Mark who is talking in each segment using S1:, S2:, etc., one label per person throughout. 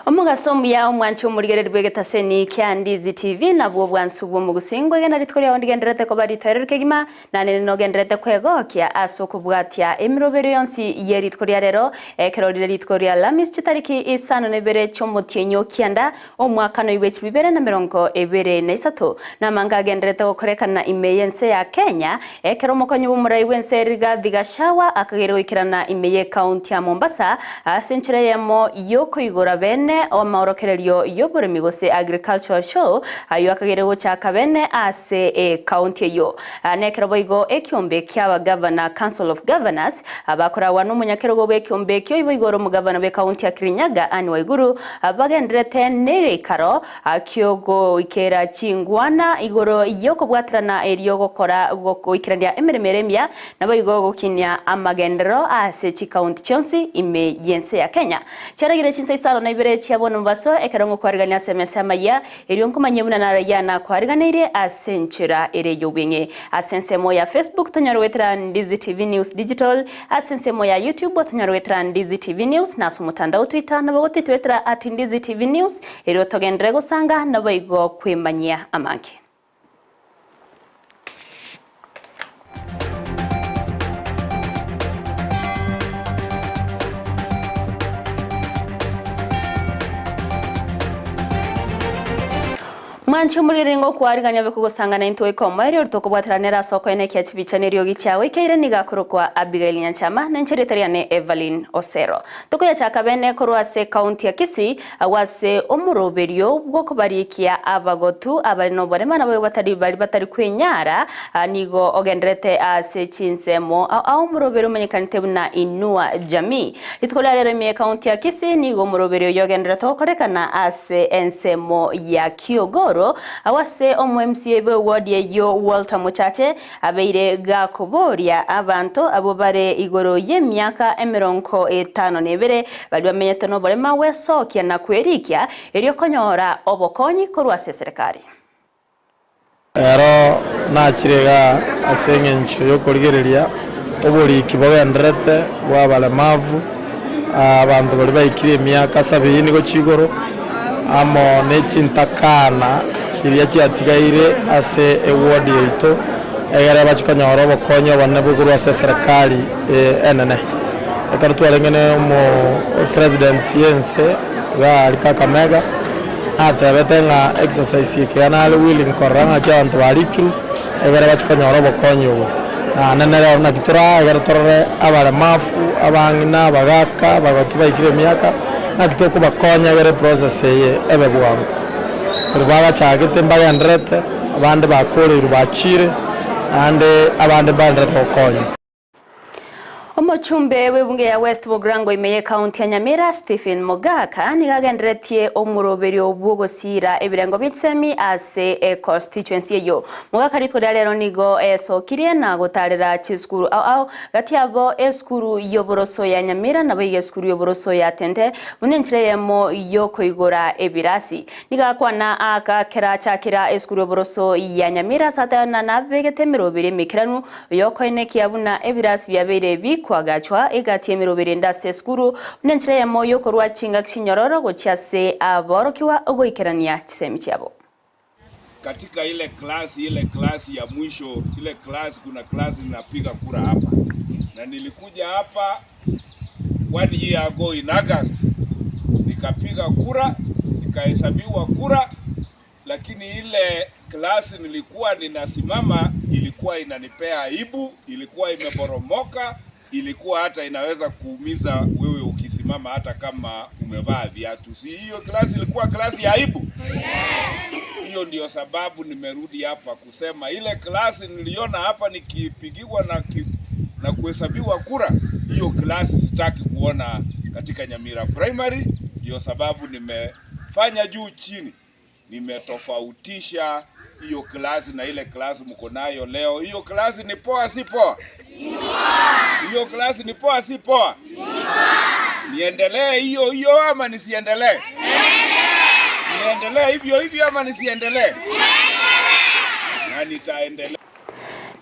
S1: Omugasomu ya omwanchi omurigereri bwegetaseni kya Ndizi TV nabwo bwansubu mu Gusii gena ritkoria ondigenderete ko bari twererukegima nane no genderete kwegokya asoko bwatya emirobero yonsi ye ritkoria rero ekerorire ritkoria lamis chitariki Isano na Ibere chomutyenyo kyanda omwaka no iwechi Ibere na 2023 na manga genderete korekana imeyense ya Kenya ekero mokonyo bumurai wense riga digashawa akagere wikirana imeye county ya Mombasa asenchire yemo yoko igora bene omaurokererio yoburemi gose agricultural show ayo akagere gochaka bene ase county yo nekero boigo ekyombe kyaba governor council of governors abakorawa n'umunyakero go bekyombe kyo ibigoro mu governor be county ya Kirinyaga ani waiguru abagenderete nerekaro akyogo ikera chingwana igoro yoko bwatrana eriyo gokora goikirania emeremeremya naboigo gokinya amagendero ase chi county chonsi ime yense ya Kenya charagire Chinsa Isano na Ibere chiabona mbaso ekerongo kwarigania SMS Amayia erionko manyebuna na rayana kwariganire asenchira ere yobenge asensemo ya Facebook tonyorwetra Ndizi TV News Digital asensemo ya YouTube tonyorwetra Ndizi TV News na sumutandao Twitter na bogote twetra @Ndizi TV News ero togendrego sanga na baigo kwemanyia amanke Manchi muliringo kwariganya beko gusangana into ikoma eri urutoko bwatranera soko ene kya chibichanerio gichawe keire nigakuru kwa Abigail Nyanchama na nchereteriane Everlyne Osero toko ya chaka bene korwase county ya Kisii awase omuroberio bwo kubarikia abagotu abari no borema na batari kwenyara nigo ogendrete ase chinsemo au muroberio menyekanite buna inua jamii itkola rero me county ya Kisii nigo muroberio yogendrete okorekana ase ensemo ya Kiogoro awase MCA be ward yo Walter Muchache abeire gakoboria abantu abo bare igoro y'emyaka 52 bali bamenyete no borema wesokia na kwerikia eriyo konyora obokonyi korwase serikali
S2: ero nakirega asengencho yo kurigereria obuli kibogendrete bwabalemavu abantu bali bayikire emyaka 7 nigo chigoro amo nechintakana kiriya cyatigaire ase eward yeito egere bachikanyora bokonye bane buguru ase serikali enene etarutwarengene mu president yense ga Kakamega atebete nga exercise yekana willing koranga cyantu barikiru egere bachikanyora bokonye ubu nene na kitura egere torre abare mafu abangina bagaka bagatuba ikire myaka nakitoko bakonya egere process ye ebebwangu rubaga chagete mbagendrete abandi bakore rubachire ande abandi bandrete okonye
S1: Omochumbe webunge ya West Bugrango imeye county ya Nyamira Stephen Mogaka nigagenderetie omuroberio obwogosira ebirengo bitsemi ase constituency yo Mogaka ritwara rero nigo sokirie na gotarera chiskuru au gatiabo eskuru yoboroso ya Nyamira na bege eskuru yoboroso ya Tente bunenchireyemo yoko igora ebirasi nigakwana aka kera chakira eskuru yoboroso ya Nyamira satana na bege temerobere mikiranu yoko enekiabuna ebirasi byabere kwa gachwa egatie miroberenda seskuru nenchire ya moyo korwa chinga kinyororo gochase aborokiwa ogoikerania chisemi cyabo
S3: katika ile klasi ya mwisho ile klasi kuna klasi ninapiga kura hapa na nilikuja hapa 1 year ago in August nikapiga kura nikahesabiwa kura lakini ile klasi nilikuwa ninasimama ilikuwa inanipea aibu ilikuwa imeboromoka ilikuwa hata inaweza kuumiza wewe ukisimama hata kama umevaa viatu. Si hiyo klasi ilikuwa klasi ya aibu? Hiyo ndio sababu nimerudi hapa kusema ile klasi niliona hapa nikipigiwa na kuhesabiwa kura, hiyo klasi sitaki kuona katika Nyamira Primary. Ndio sababu nimefanya juu chini. Nimetofautisha hiyo klasi na ile klasi mko nayo leo. Hiyo klasi ni poa si poa? Hiyo klasi ni poa si poa? Niendelee hiyo ama nisiendelee? Niendelee hivyo ama nisiendelee? Na nitaendelea.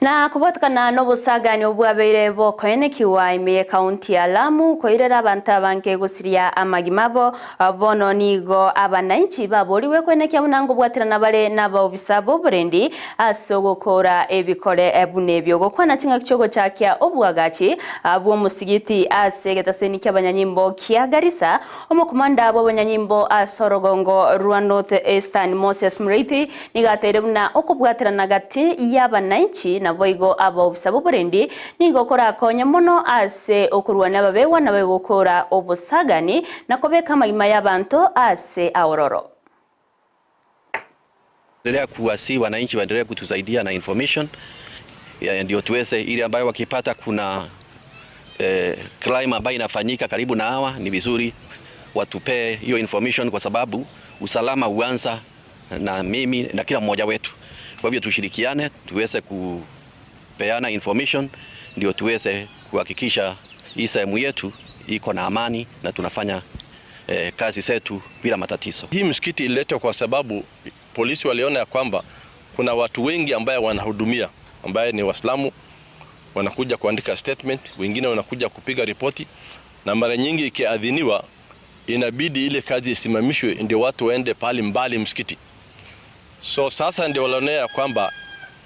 S1: Na kubatikana n'obusagani obwabeire bokoenekiwa Imeye County ya Lamu koirera abantu abange gusiria amagimabo bono nigo abananchi baboriwe kwenekia bunango bwatirana bale n'abobisabo burendi asogokora ebikore ebunebyo gokwana kinga kichogo cyakya obwagachi abo musigiti asegetaseni ky'abanyanyimbo kiagarisa omukomanda abo abanyanyimbo asorogongo Rwa North Eastern Moses Muriithi nigatere buna okubwatirana gati y'abananchi boigo abo bisabo burendi nigo kora konya muno ase okurwana babewa na begokora obusagani nakobeka magima y'abantu ase auroro.
S4: Endelea kuwasi wananchi waendelee kutusaidia na information ndio tuweze ili ambayo wakipata kuna crime ambayo inafanyika karibu na hawa ni vizuri watupee hiyo information kwa sababu usalama huanza na mimi na kila mmoja wetu. Kwa hivyo tushirikiane tuweze kupeana information ndio tuweze kuhakikisha hii sehemu yetu iko na amani na tunafanya kazi zetu bila matatizo.
S5: Hii msikiti ililetwa kwa sababu polisi waliona ya kwamba kuna watu wengi ambao wanahudumia ambao ni Waislamu wanakuja kuandika statement, wengine wanakuja kupiga ripoti na mara nyingi ikiadhiniwa inabidi ile kazi isimamishwe ndio watu waende pale mbali msikiti. So sasa ndio waliona ya kwamba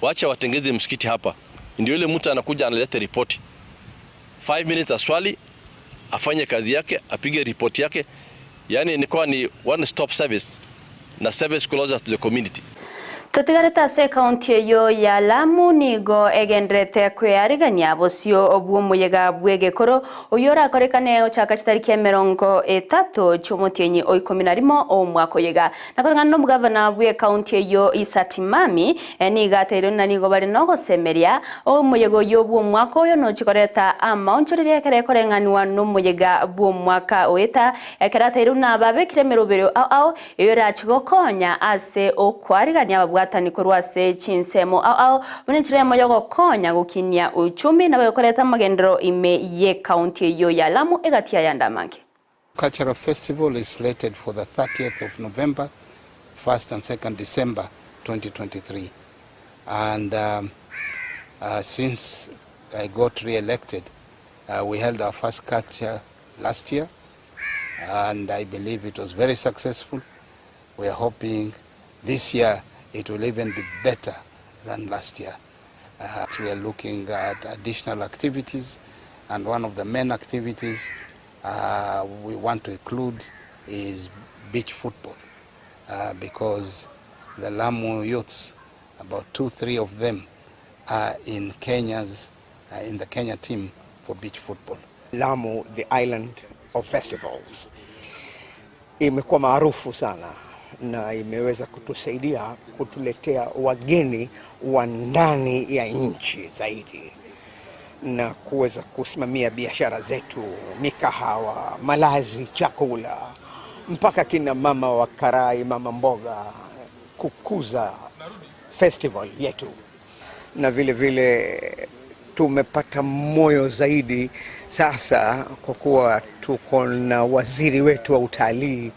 S5: wacha watengeze msikiti hapa. Ndio ile mtu anakuja analeta ripoti. 5 minutes aswali, afanye kazi yake, apige ripoti yake. Yani ni one stop service na service closer to the community.
S1: Tutigareta se county yo ya Lamu nigo egendrete kwearigania bosio obwomuyega bwegekoro oyora korekane ochaka kitariki 30 cy'umutenyi oikominarimo omwako yega nakoranga no mugavana bwe county yo Isatimami nigatero na nigo bari no gosemeria omuyego yo bwomwako yo no chikoreta amaunchirire kare korenganwa no muyega bwomwaka oeta ekeratero na babekire merobero ao yora chigokonya ase okwarigania atani kurwa se Chinsemo au bunenchiremo yogo konya gukinia uchumi na bekoreta magendero Imeye County yo ya Lamu egatia yandamange.
S6: Cultural festival is slated for the 30th of November, 1st and 2nd December 2023. And since I got re-elected, we held our first culture last year and I believe it was very successful. We are hoping this year it will even be better than last year. We are looking at additional activities, and one of the main activities we want to include is beach football, because the Lamu youths, about 2-3 of them, are in the Kenya team for beach football.
S7: Lamu, the island of festivals, imekuwa maarufu sana na imeweza kutusaidia kutuletea wageni wa ndani ya nchi zaidi na kuweza kusimamia biashara zetu, mikahawa, malazi, chakula, mpaka kina mama wa karai, mama mboga, kukuza festival yetu. Na vile vile tumepata moyo zaidi sasa kwa kuwa tuko na waziri wetu wa utalii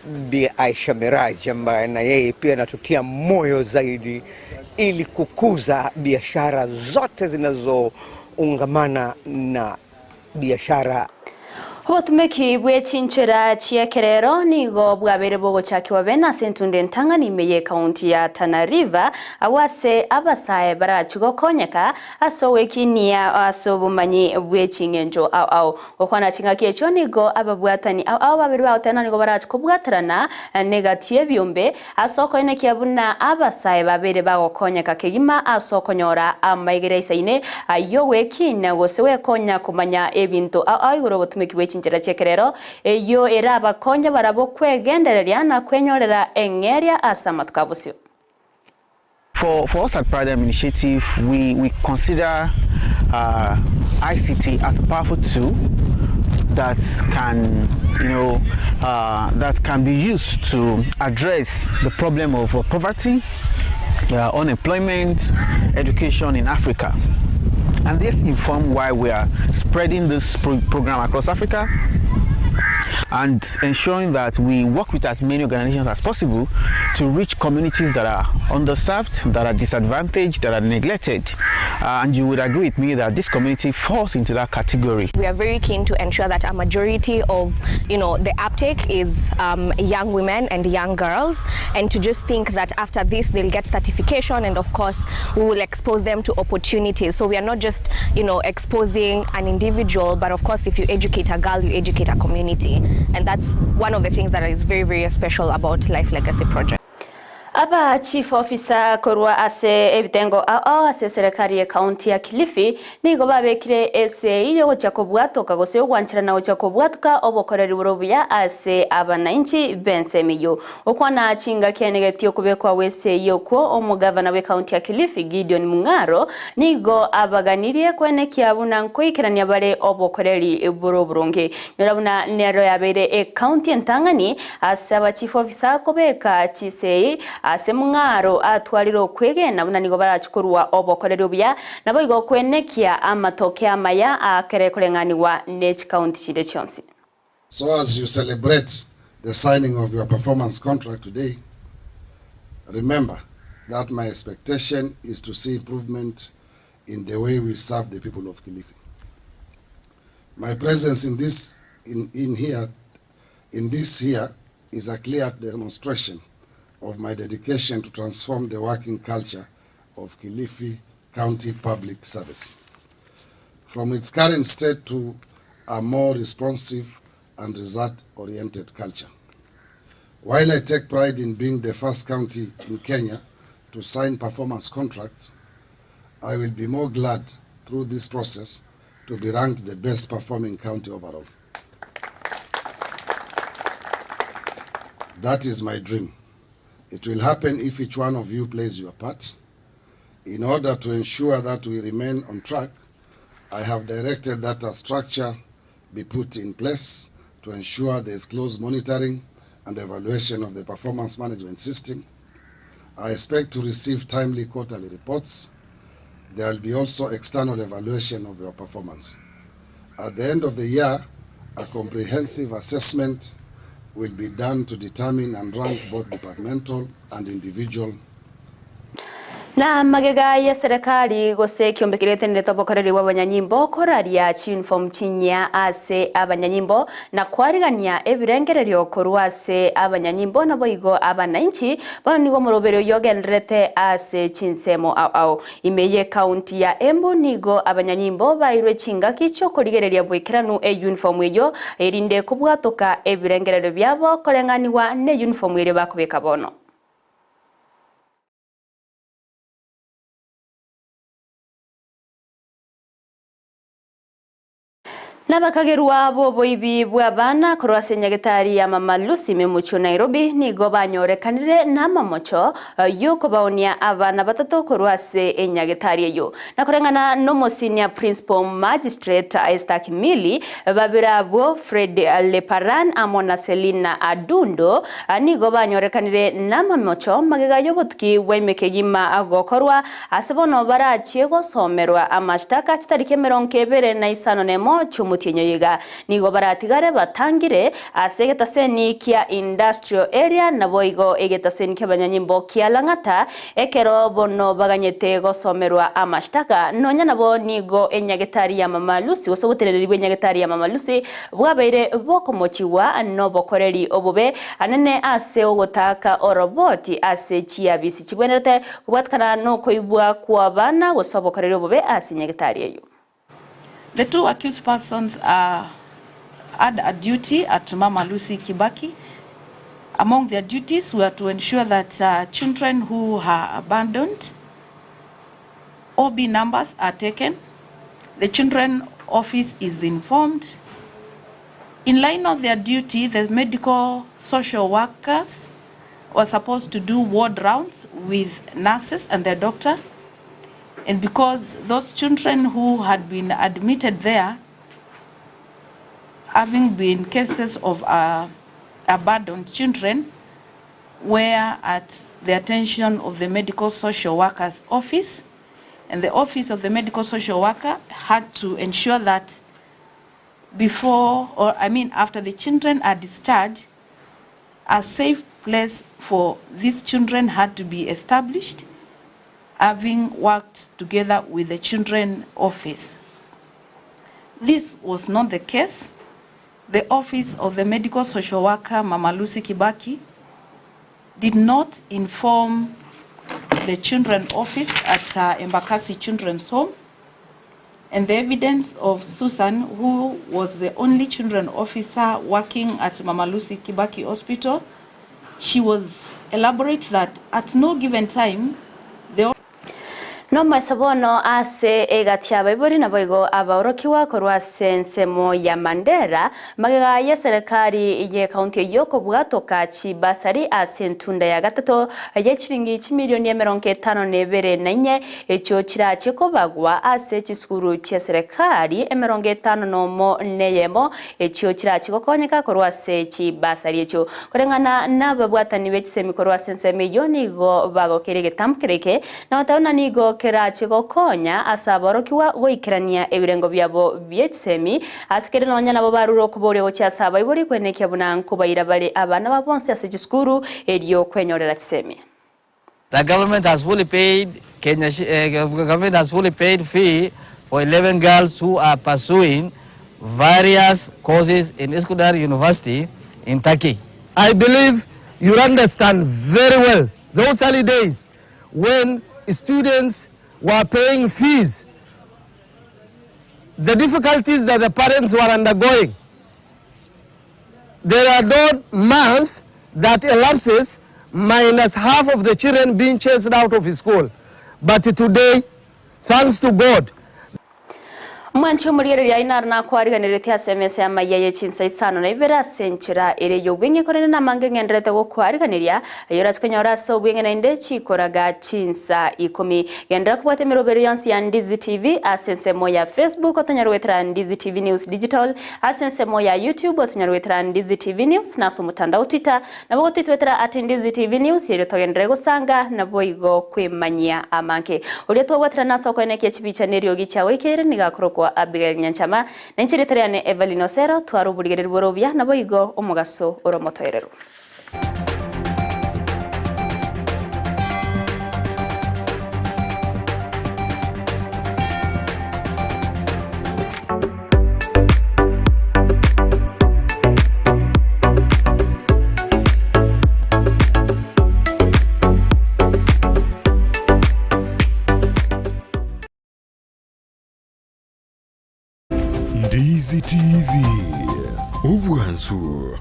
S7: Bi Aisha Miraji ambaye na yeye pia anatutia moyo zaidi ili kukuza biashara zote zinazoungamana na biashara.
S1: Hotumeki bwe Chinchera chiekerero nigo bwabere bogo chakiwa bena sentunde ntanga ni Imeye County ya Tana River awase abasaye barachigo konyeka asowekinia asobumanyi bwe chingenjo au okwana chinga kecho nigo ababwatani au babiri bautana nigo barachiko bwatarana negative byombe asoko ine kiabuna abasaye babere bago konyeka kegima asokonyora amaigere isaine ayowekina gosewe konya kumanya ebintu au igoro botumeki bwe Chinchera chekerero yo era abakonya barabo kwegendereria na kwenyorera engeria asama tukabusyo.
S8: For us at Paradigm Initiative, we consider ICT as a powerful tool that can, that can be used to address the problem of poverty, unemployment, education in Africa. And this informs why we are spreading this program across Africa and ensuring that we work with as many organizations as possible to reach communities that are underserved, that are disadvantaged, that are neglected. And you would agree with me that this community falls into that category.
S9: We are very keen to ensure that a majority of, the uptake is young women and young girls, and to just think that after this they'll get certification, and of course we will expose them to opportunities. So we are not just, exposing an individual, but of course if you educate a girl, you educate a community. And that's one of the things that is very, very special about Life Legacy Project.
S1: Aba chief officer korwa ase ebitengo ase serikali ya county ya Kilifi nigo babekire ese iyo gochakobwatoka gose ogwanchira na gochakobwatoka obokoreri burobuya ase abananchi bensemiyo okwana chinga kenegetio kubekwa wese yokwo omugavana we county ya Kilifi Gideon Mungaro nigo abaganirie kwenekia bunanko ikirania bare obokoreri buroburunge nyorabuna nero yabere e county entangani ase aba chief officer kobeka chisei ase Mungaro atwariro kwegena bunanigo barachukurwa obokorero bya nabo igo kwenekia amatoke amaya akere kurenganiwa net county chide chonsi.
S10: So as you celebrate the signing of your performance contract today, remember that my expectation is to see improvement in the way we serve the people of Kilifi. My presence in this here is a clear demonstration of my dedication to transform the working culture of Kilifi County Public Service from its current state to a more responsive and result-oriented culture. While I take pride in being the first county in Kenya to sign performance contracts, I will be more glad through this process to be ranked the best performing county overall. That is my dream. It will happen if each one of you plays your part. In order to ensure that we remain on track, I have directed that a structure be put in place to ensure there is close monitoring and evaluation of the performance management system. I expect to receive timely quarterly reports. There will be also external evaluation of your performance. At the end of the year, a comprehensive assessment will be done to determine and rank both departmental and individual.
S1: Na magega ya serikali gose kiombekirete ndeto bokoreri w'abanyanyimbo koraria chinform chinya ase abanyanyimbo na kwarigania ebirengererio korwase abanyanyimbo na boigo abananchi bano nigo murobero yogenrete ase chinsemo au imeye county ya Embu nigo abanyanyimbo bairwe chinga kicho korigereria bwikiranu uniform eyo erinde kubwatoka ebirengererio byabo korenganiwa ne uniform ere bakubeka bono. Nabakagerwa bobo ibi bwabana korwase nyagetari ya mama Lucy memucho Nairobi nigo banyorekanire namamocho yuko baonia abana batatu korwase enyagetari yo nakorengana no senior principal magistrate Esther Kimili babira bo Fred Leparan amona Selina Adundo nigo banyorekanire namamocho magega yobotuki wemekegima agokorwa asebono barachie gosomerwa amashtaka chitarike meronkebere na Isano nemo Mutienyoyiga nigo baratigare batangire asegetaseni kia industrial area na boigo egetaseni kia banyanyimbo kia Langata ekero bono baganyete gosomerwa amashtaka nonya nabo nigo enyagetari ya mama Lucy osobotereribwe enyagetari ya mama Lucy bwabeire bokomochiwa no bokoreri obube anene ase ogotaka oroboti ase chiabisi chibwenerete kubwatkana no koibwa kwa bana gosobokoreri obube ase enyagetari eyo.
S11: The two accused persons had a duty at Mama Lucy Kibaki. Among their duties were to ensure that children who are abandoned, OB numbers are taken, the children office is informed. In line of their duty, the medical social workers were supposed to do ward rounds with nurses and their doctor. And because those children who had been admitted there, having been cases of abandoned children, were at the attention of the medical social worker's office, and the office of the medical social worker had to ensure that after the children are discharged, a safe place for these children had to be established, having worked together with the children office. This was not the case. The office of the medical social worker, Mama Lucy Kibaki, did not inform the children office at Embakasi Children's Home, and the evidence of Susan, who was the only children officer working at Mama Lucy Kibaki Hospital, she was elaborate that at no given time,
S1: no mwesabono ase egatia baibori na boigo abaorokiwa korwa sensemo ya Mandera magega ya serikali ye county yoko bwatoka chibasari ase ntunda ya gatatu ya chiringi 1,54,2 echo chirache kobagwa ase chisukuru cha serikali 54 echo chirache kokonyeka korwa se chibasari echo korengana nababwatani bechisemi korwa senseme yoni go bagokere tamkereke na wataona nigo kera chigokonya asaborokiwa goikerania ebirengo byabo byetsemi asikere nonya nabo baruro kubore gochasaba ibori kwenekya bunanko bayira bale abana babonse asijискuru eriyo kwenyorera chisemi.
S12: The government has fully paid government has fully paid fee for 11 girls who are pursuing various courses in Iskudar University in Turkey.
S13: I believe you understand very well those early days when students were paying fees, the difficulties that the parents were undergoing. There are no month that elapses minus half of the children being chased out of school. But today, thanks to God,
S1: Mwancho muriere ya inar na kwariganirete SMS ya Amayia Chinsa Isano na Ibere senchira ere yobwinge korene na mange ngendrete go kwariganiria yoratskanyora so bwinge na inde chikoraga Chinsa 10 gendra kubwate mirobero yansi ya Ndizi TV asense moya Facebook otanyarwetra Ndizi TV News Digital asense moya YouTube otanyarwetra Ndizi TV News na mutandao Twitter na bogo twitwetra @Ndizi TV News yero togendrego sanga na boigo kwemanyia amanke uri twabwatra naso kweneke chibicha nerio gichawe kere nigakoroko Ibere Nyanchama na nchireterane Everlyne Osero twaruburigere borobya nabo igo omugaso oromotoerero.
S14: Ndizi TV, Ubwansu.